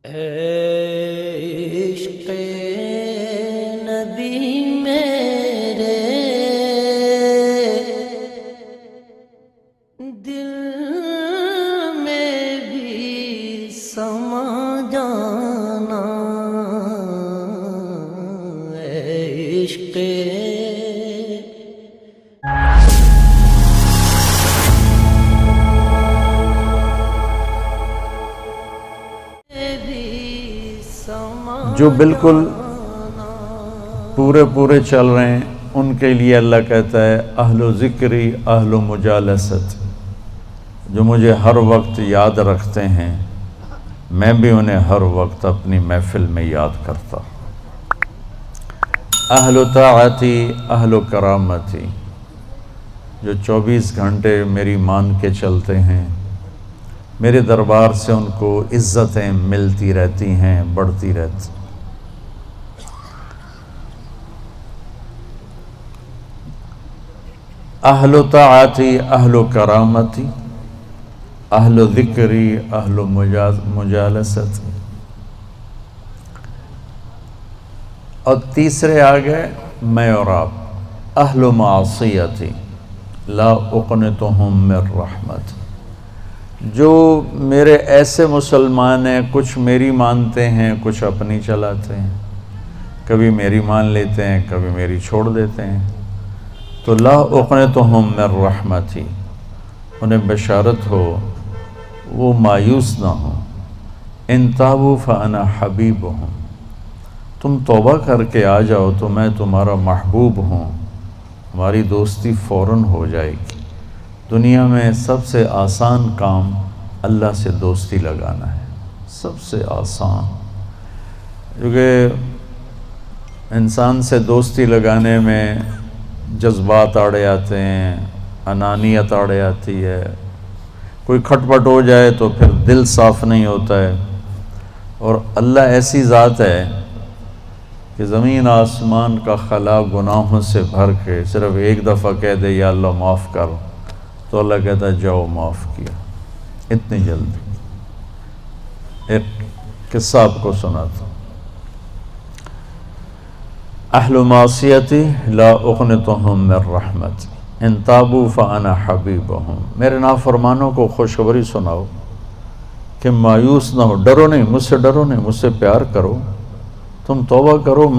عشق نبی میرے دل میں بھی سما جانا، عشق جو بالکل پورے چل رہے ہیں ان کے لیے اللہ کہتا ہے اہل و ذکری اہل و مجالست، جو مجھے ہر وقت یاد رکھتے ہیں میں بھی انہیں ہر وقت اپنی محفل میں یاد کرتا۔ اہل و طاعتی اہل و کرامتی، جو 24 گھنٹے میری مان کے چلتے ہیں، میرے دربار سے ان کو عزتیں ملتی رہتی ہیں، بڑھتی رہتی۔ اہل و طاعتی اہل و کرامتی اہل و ذکری اہل و مجالست، اور تیسرے آگئے میں اور آپ، اہل و معصیتی لا اقنتہم من رحمت، جو میرے ایسے مسلمان ہیں کچھ میری مانتے ہیں کچھ اپنی چلاتے ہیں، کبھی میری مان لیتے ہیں کبھی میری چھوڑ دیتے ہیں، تو لا اقنتہم من رحمتی، انہیں بشارت ہو وہ مایوس نہ ہوں، ان تابوا فانا حبیبہم، تم توبہ کر کے آ جاؤ تو میں تمہارا محبوب ہوں، ہماری دوستی فوراً ہو جائے گی۔ دنیا میں سب سے آسان کام اللہ سے دوستی لگانا ہے، سب سے آسان، کیونکہ انسان سے دوستی لگانے میں جذبات آڑے آتے ہیں، انانیت آڑے آتی ہے، کوئی کھٹ پٹ ہو جائے تو پھر دل صاف نہیں ہوتا ہے، اور اللہ ایسی ذات ہے کہ زمین آسمان کا خلا گناہوں سے بھر کے صرف ایک دفعہ کہہ دے یا اللہ معاف کر، تو اللہ کہتا ہے جاؤ معاف کیا، اتنی جلدی۔ ایک قصہ آپ کو سناتا ہوں۔ اہل معصیتی لا اقنتہم من رحمت ان تابوا فانا حبیبہم، میرے نافرمانوں کو خوشخبری سناؤ کہ مایوس نہ ہو، ڈرو نہیں، مجھ سے ڈرو نہیں، مجھ سے پیار کرو، تم توبہ کرو،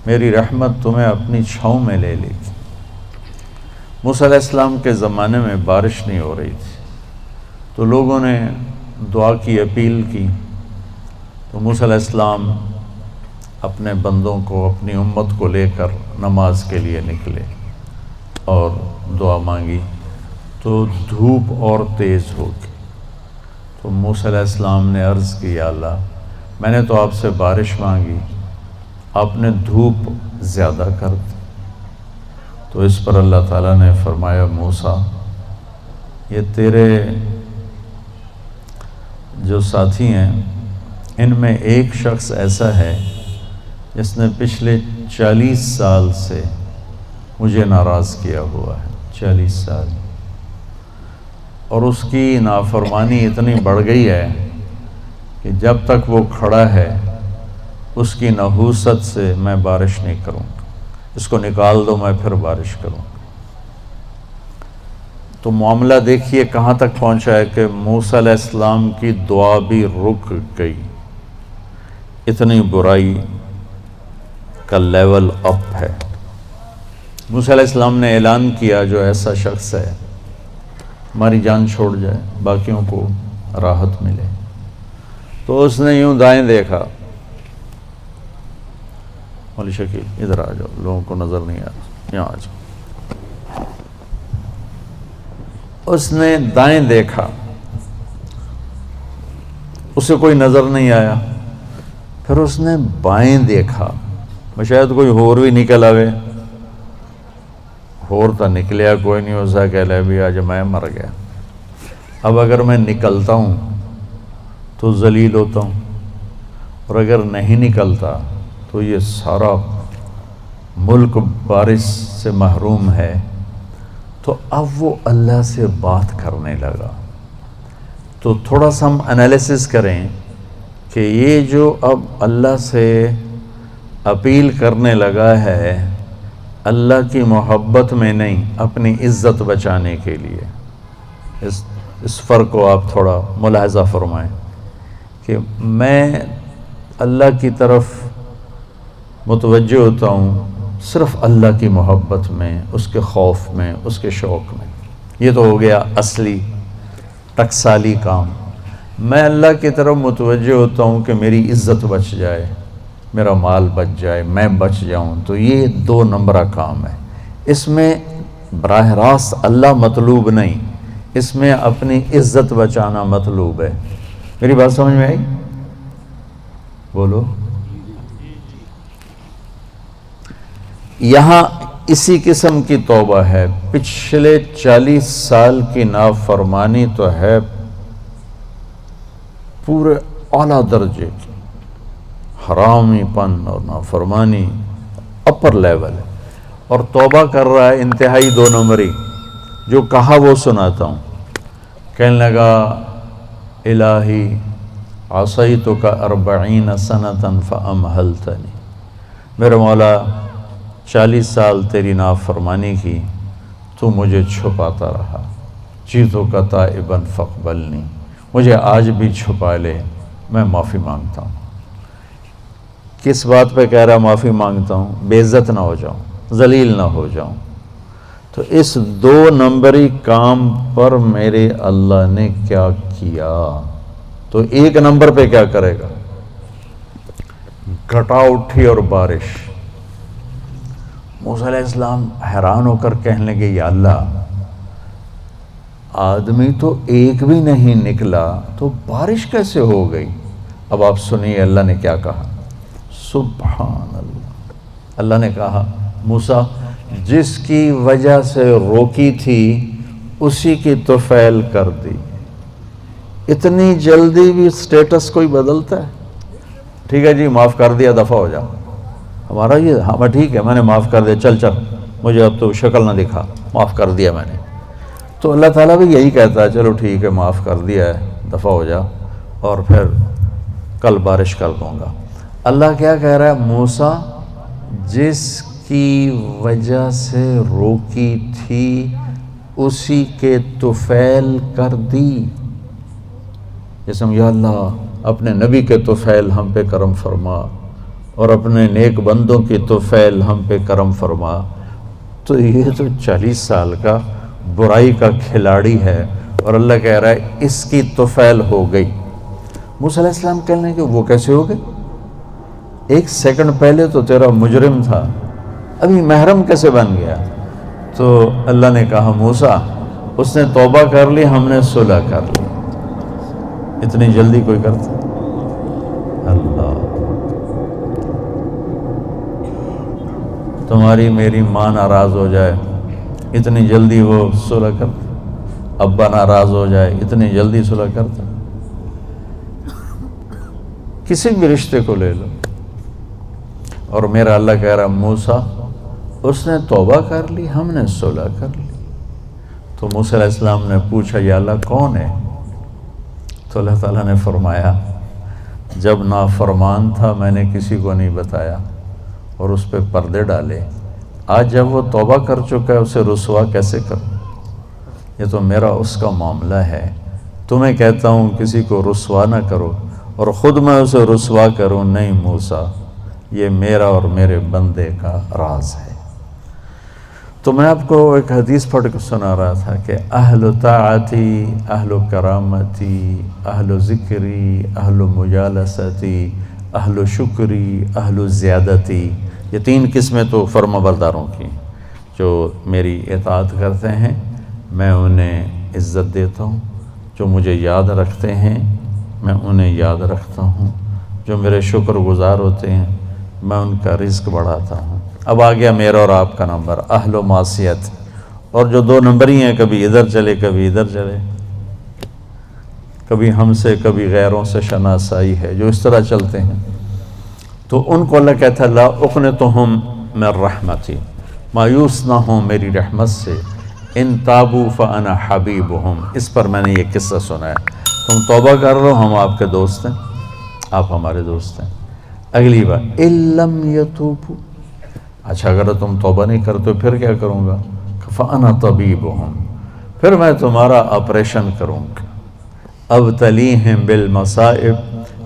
میری رحمت تمہیں اپنی چھاؤں میں لے لے گی۔ موسیٰ علیہ السلام کے زمانے میں بارش نہیں ہو رہی تھی، تو لوگوں نے دعا کی اپیل کی، تو موسیٰ علیہ السلام اپنے بندوں کو، اپنی امت کو لے کر نماز کے لیے نکلے اور دعا مانگی، تو دھوپ اور تیز ہو گئی۔ تو موسیٰ علیہ السلام نے عرض کی یا اللہ، میں نے تو آپ سے بارش مانگی، آپ نے دھوپ زیادہ کر دی۔ تو اس پر اللہ تعالیٰ نے فرمایا موسیٰ، یہ تیرے جو ساتھی ہیں ان میں ایک شخص ایسا ہے جس نے پچھلے 40 سال سے مجھے ناراض کیا ہوا ہے، 40 سال، اور اس کی نافرمانی اتنی بڑھ گئی ہے کہ جب تک وہ کھڑا ہے اس کی نحوست سے میں بارش نہیں کروں گا، اس کو نکال دو میں پھر بارش کروں گا۔ تو معاملہ دیکھیے کہاں تک پہنچا ہے کہ موسیٰ علیہ السلام کی دعا بھی رک گئی، اتنی برائی کا لیول اپ ہے۔ موسیٰ علیہ السلام نے اعلان کیا جو ایسا شخص ہے ہماری جان چھوڑ جائے، باقیوں کو راحت ملے۔ تو اس نے یوں دائیں دیکھا، مولی شکیل ادھر آ جاؤ، لوگوں کو نظر نہیں آ رہا، یہاں آ جاؤ۔ اس نے دائیں دیکھا، اسے کوئی نظر نہیں آیا، پھر اس نے بائیں دیکھا، شاید کوئی ہور بھی نکل آوے، ہور تو نکلیا کوئی نہیں، اسا کہہ لے بھی آج میں مر گیا، اب اگر میں نکلتا ہوں تو ذلیل ہوتا ہوں، اور اگر نہیں نکلتا تو یہ سارا ملک بارش سے محروم ہے۔ تو اب وہ اللہ سے بات کرنے لگا۔ تو تھوڑا سا ہم انالیسس کریں کہ یہ جو اب اللہ سے اپیل کرنے لگا ہے اللہ کی محبت میں نہیں، اپنی عزت بچانے کے لیے، اس فرق کو آپ تھوڑا ملاحظہ فرمائیں کہ میں اللہ کی طرف متوجہ ہوتا ہوں صرف اللہ کی محبت میں، اس کے خوف میں، اس کے شوق میں. یہ تو ہو گیا اصلی ٹکسالی کام. میں اللہ کی طرف متوجہ ہوتا ہوں کہ میری عزت بچ جائے، میرا مال بچ جائے، میں بچ جاؤں. تو یہ 2 نمبرہ کام ہے. اس میں براہ راست اللہ مطلوب نہیں، اس میں اپنی عزت بچانا مطلوب ہے. میری بات سمجھ میں آئی؟ بولو. یہاں اسی قسم کی توبہ ہے. پچھلے 40 سال کی نافرمانی تو ہے پورے اعلیٰ درجے کی، حرامی پن اور نافرمانی اپر لیول ہے، اور توبہ کر رہا ہے انتہائی 2 نمبری. جو کہا وہ سناتا ہوں. کہنے لگا الہی عصیتک 40 سنة فامہلتنی، میرے مولا 40 سال تیری نافرمانی کی، تو مجھے چھپاتا رہا. جئتک تائبا فاقبلنی، مجھے آج بھی چھپا لے، میں معافی مانگتا ہوں. کس بات پہ کہہ رہا معافی مانگتا ہوں؟ بے عزت نہ ہو جاؤں، ذلیل نہ ہو جاؤں. تو اس 2 نمبری کام پر میرے اللہ نے کیا کیا؟ تو 1 نمبر پہ کیا کرے گا؟ گھٹا اٹھی اور بارش. موسیٰ علیہ السلام حیران ہو کر کہنے لگے یا اللہ، آدمی تو ایک بھی نہیں نکلا تو بارش کیسے ہو گئی؟ اب آپ سنیے اللہ نے کیا کہا. سبحان اللہ. اللہ نے کہا موسیٰ جس کی وجہ سے روکی تھی اسی کی طفیل کر دی. اتنی جلدی بھی سٹیٹس کوئی بدلتا ہے؟ ٹھیک ہے جی معاف کر دیا، دفع ہو جا. ہمارا یہ ہاں ٹھیک ہے میں نے معاف کر دیا، چل مجھے اب تو شکل نہ دکھا، معاف کر دیا میں نے. تو اللہ تعالیٰ بھی یہی کہتا ہے چلو ٹھیک ہے معاف کر دیا ہے، دفع ہو جا، اور پھر کل بارش کر دوں گا. اللہ کیا کہہ رہا ہے؟ موسیٰ جس کی وجہ سے روکی تھی اسی کے طفیل کر دی. جیسے یا اللہ اپنے نبی کے طفیل ہم پہ کرم فرما، اور اپنے نیک بندوں کی طفیل ہم پہ کرم فرما. تو یہ تو 40 سال کا برائی کا کھلاڑی ہے، اور اللہ کہہ رہا ہے اس کی طفیل ہو گئی. موسیٰ علیہ السلام کہنے لگے وہ کیسے ہو گئی؟ 1 سیکنڈ پہلے تو تیرا مجرم تھا، ابھی محرم کیسے بن گیا؟ تو اللہ نے کہا موسیٰ اس نے توبہ کر لی، ہم نے صلح کر لی. اتنی جلدی کوئی کرتا؟ اللہ. تمہاری میری ماں ناراض ہو جائے اتنی جلدی وہ صلح کرتا؟ ابا ناراض ہو جائے اتنی جلدی صلح کرتا؟ کسی بھی رشتے کو لے لو. اور میرا اللہ کہہ رہا موسیٰ اس نے توبہ کر لی، ہم نے صلح کر لی. تو موسیٰ علیہ السلام نے پوچھا یا اللہ کون ہے؟ تو اللہ تعالیٰ نے فرمایا جب نافرمان تھا میں نے کسی کو نہیں بتایا اور اس پہ پردے ڈالے. آج جب وہ توبہ کر چکا ہے اسے رسوا کیسے کروں؟ یہ تو میرا اس کا معاملہ ہے. تمہیں کہتا ہوں کسی کو رسوا نہ کرو اور خود میں اسے رسوا کروں نہیں. موسیٰ یہ میرا اور میرے بندے کا راز ہے. تو میں آپ کو ایک حدیث پڑھ کے سنا رہا تھا کہ اہل طاعتی، اہل کرامتی، اہل ذکری، اہل مجالستی، اہل شکری، اہل زیادتی. یہ 3 قسمیں تو فرما برداروں کی جو میری اطاعت کرتے ہیں میں انہیں عزت دیتا ہوں، جو مجھے یاد رکھتے ہیں میں انہیں یاد رکھتا ہوں، جو میرے شکر گزار ہوتے ہیں میں ان کا رزق بڑھاتا ہوں. اب آ گیا میرا اور آپ کا نمبر اہل و معصیت. اور جو 2 نمبری ہیں کبھی ادھر چلے کبھی ادھر چلے، کبھی ہم سے کبھی غیروں سے شناسائی ہے، جو اس طرح چلتے ہیں. تو ان کو اللہ کہتا ہے لا اقنطہم من رحمتی، مایوس نہ ہوں میری رحمت سے. ان تابوا فانا حبیبہم. اس پر میں نے یہ قصہ سنا ہے. تم توبہ کر رہو ہم آپ کے دوست ہیں، آپ ہمارے دوست ہیں. اگلی بات اِلَّمْ يَتُوبُوا، اچھا اگر تم توبہ نہیں کرتے پھر کیا کروں گا؟ فَأَنَا طَبِيبُهُمْ، پھر میں تمہارا آپریشن کروں گا. أَبْتَلِيهِمْ بِالْمَصَائِبِ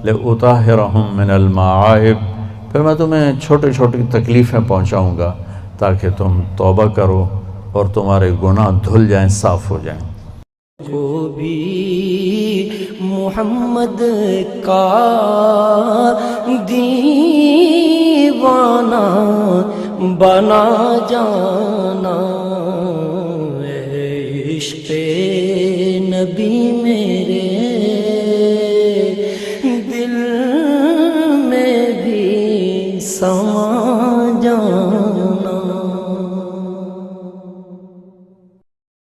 لِأُطَهِّرَهُمْ مِنَ الْمَعَائِبِ، پھر میں تمہیں چھوٹی چھوٹی تکلیفیں پہنچاؤں گا تاکہ تم توبہ کرو اور تمہارے گناہ دھل جائیں، صاف ہو جائیں. کو بھی محمد کا دیوانہ بنا جانا، اے عشق نبی میرے